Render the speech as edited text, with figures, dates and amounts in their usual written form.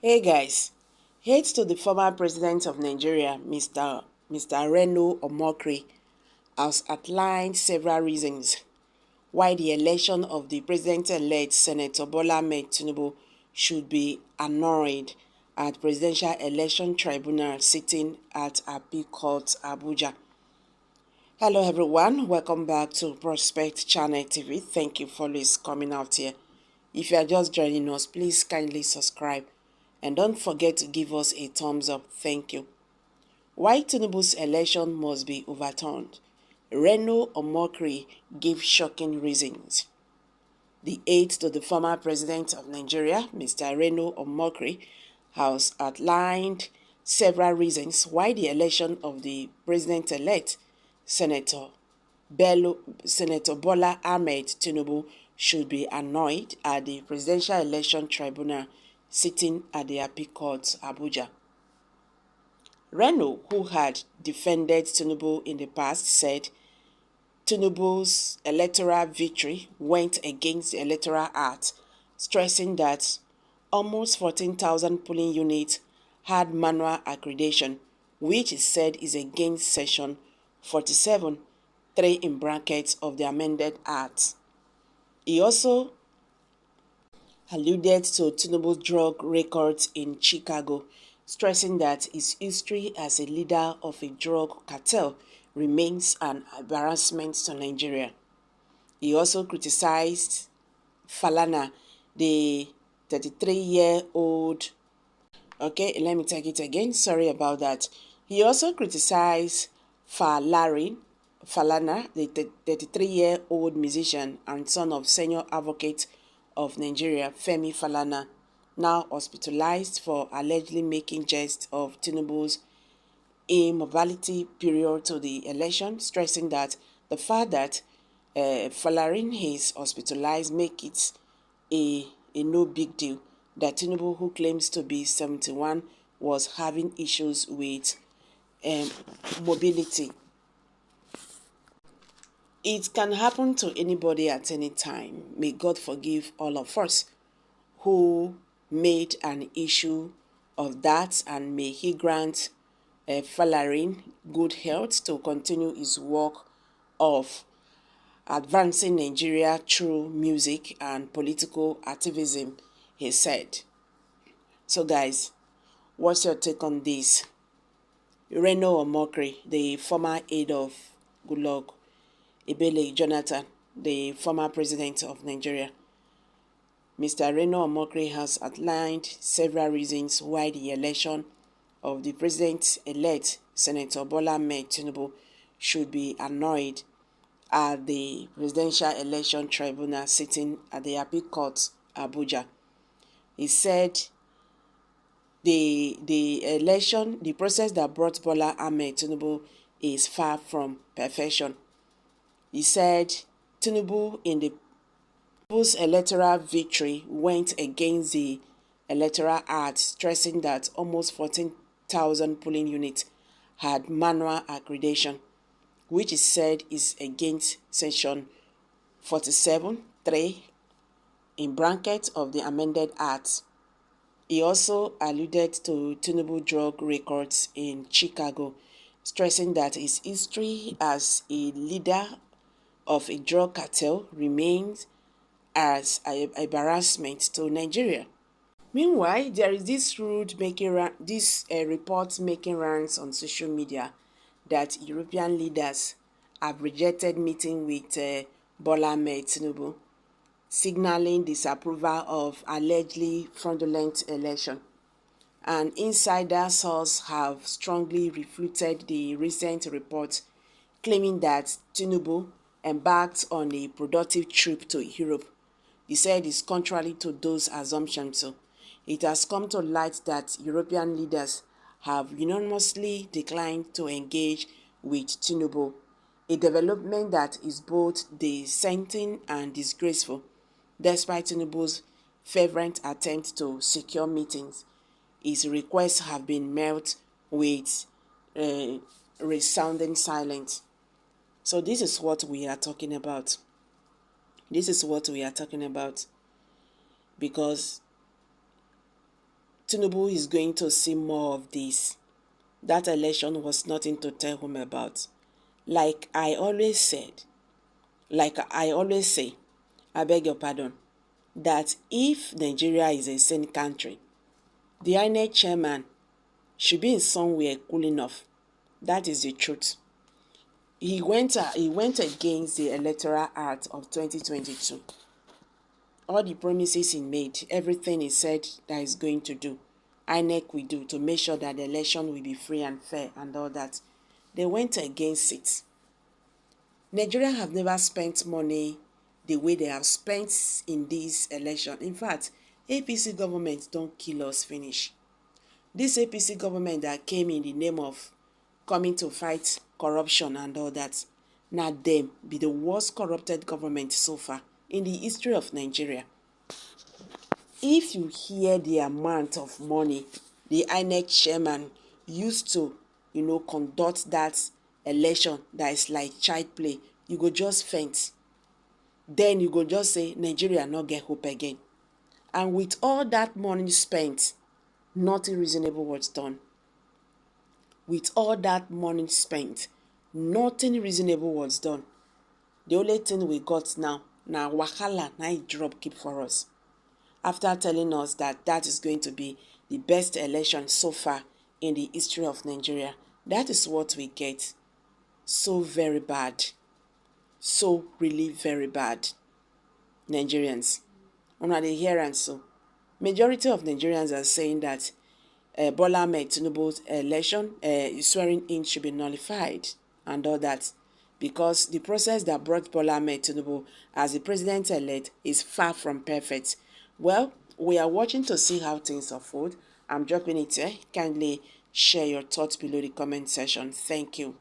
Hey guys, hate to the former president of Nigeria, Mr. Reno Omokri, has outlined several reasons why the election of the president-elect Senator Bola Ahmed Tinubu should be annulled at Presidential Election Tribunal sitting at Appeal Court, Abuja. Hello everyone, welcome back to Prospect Channel TV. Thank you for always coming out here. If you are just joining us, please kindly subscribe and don't forget to give us a thumbs up. Thank you. Why Tinubu's election must be overturned? Reno Omokri gave shocking reasons. The aide to the former president of Nigeria, Mr. Reno Omokri, has outlined several reasons why the election of the president-elect, Senator Bola Ahmed Tinubu, should be annulled at the Presidential Election Tribunal sitting at the Appeal Court, Abuja. Reno, who had defended Tinubu in the past, said Tinubu's electoral victory went against the Electoral Act, stressing that almost 14,000 polling units had manual accreditation, which he said is against Section 47, 3 in brackets of the amended Act. He also alluded to Tinubu's drug records in Chicago, stressing that his history as a leader of a drug cartel remains an embarrassment to Nigeria. He also criticized Falana, the 33-year-old. Okay, let me take it again. Sorry about that. He also criticized Falana, the 33-year-old musician and son of senior advocate of Nigeria, Femi Falana, now hospitalized for allegedly making jest of Tinubu's immobility period to the election, stressing that the fact that Falana is hospitalized make it a no big deal, that Tinubu, who claims to be 71, was having issues with mobility. It can happen to anybody at any time. May God forgive all of us who made an issue of that, and may He grant Falana good health to continue his work of advancing Nigeria through music and political activism, he said. So guys, what's your take on this? Reno Omokri, the former aide of Goodluck Ebele Jonathan, the former president of Nigeria. Mr. Reno Omokri has outlined several reasons why the election of the president-elect Senator Bola Ahmed Tinubu should be annulled at the Presidential Election Tribunal sitting at the Appeal Court, Abuja. He said the process that brought Bola Ahmed Tinubu is far from perfection. He said Tinubu's electoral victory went against the Electoral Act, stressing that almost 14,000 polling units had manual accreditation, which is said is against Section 47, 3 in brackets of the amended Act. He also alluded to Tinubu drug records in Chicago, stressing that his history as a leader of a drug cartel remains as an embarrassment to Nigeria. Meanwhile, there is this report making rounds on social media that European leaders have rejected meeting with Bola Ahmed Tinubu, signaling disapproval of allegedly fraudulent election. An insider source have strongly refuted the recent report, claiming that Tinubu embarked on a productive trip to Europe. He said it's contrary to those assumptions. So it has come to light that European leaders have unanimously declined to engage with Tinubu, a development that is both dissenting and disgraceful, despite Tinubu's fervent attempt to secure meetings. His requests have been met with resounding silence. So this is what we are talking about. This is what we are talking about, because Tinubu is going to see more of this. That election was nothing to tell home about. Like I always say, I beg your pardon, that if Nigeria is a sane country, the INEC chairman should be in somewhere cool enough. That is the truth. He went against the Electoral Act of 2022. All the promises he made, everything he said that he's going to do, INEC will do to make sure that the election will be free and fair and all that. They went against it. Nigeria have never spent money the way they have spent in this election. In fact, APC government don't kill us finish. This APC government that came in the name of coming to fight corruption and all that, now them be the worst corrupted government so far in the history of Nigeria. If you hear the amount of money the INEC chairman used to, conduct that election that is like child play, you go just faint. Then you go just say Nigeria not get hope again. And with all that money spent, nothing reasonable was done. With all that money spent, nothing reasonable was done. The only thing we got now wahala na it drop keep for us. After telling us that that is going to be the best election so far in the history of Nigeria, that is what we get. So very bad. So really very bad. Nigerians. Una dey hear am so. Majority of Nigerians are saying that Bola Ahmed Tinubu's election swearing in should be nullified and all that, because the process that brought Bola Ahmed Tinubu as the president-elect is far from perfect. Well, we are watching to see how things unfold. I'm dropping it here. Kindly share your thoughts below the comment section. Thank you.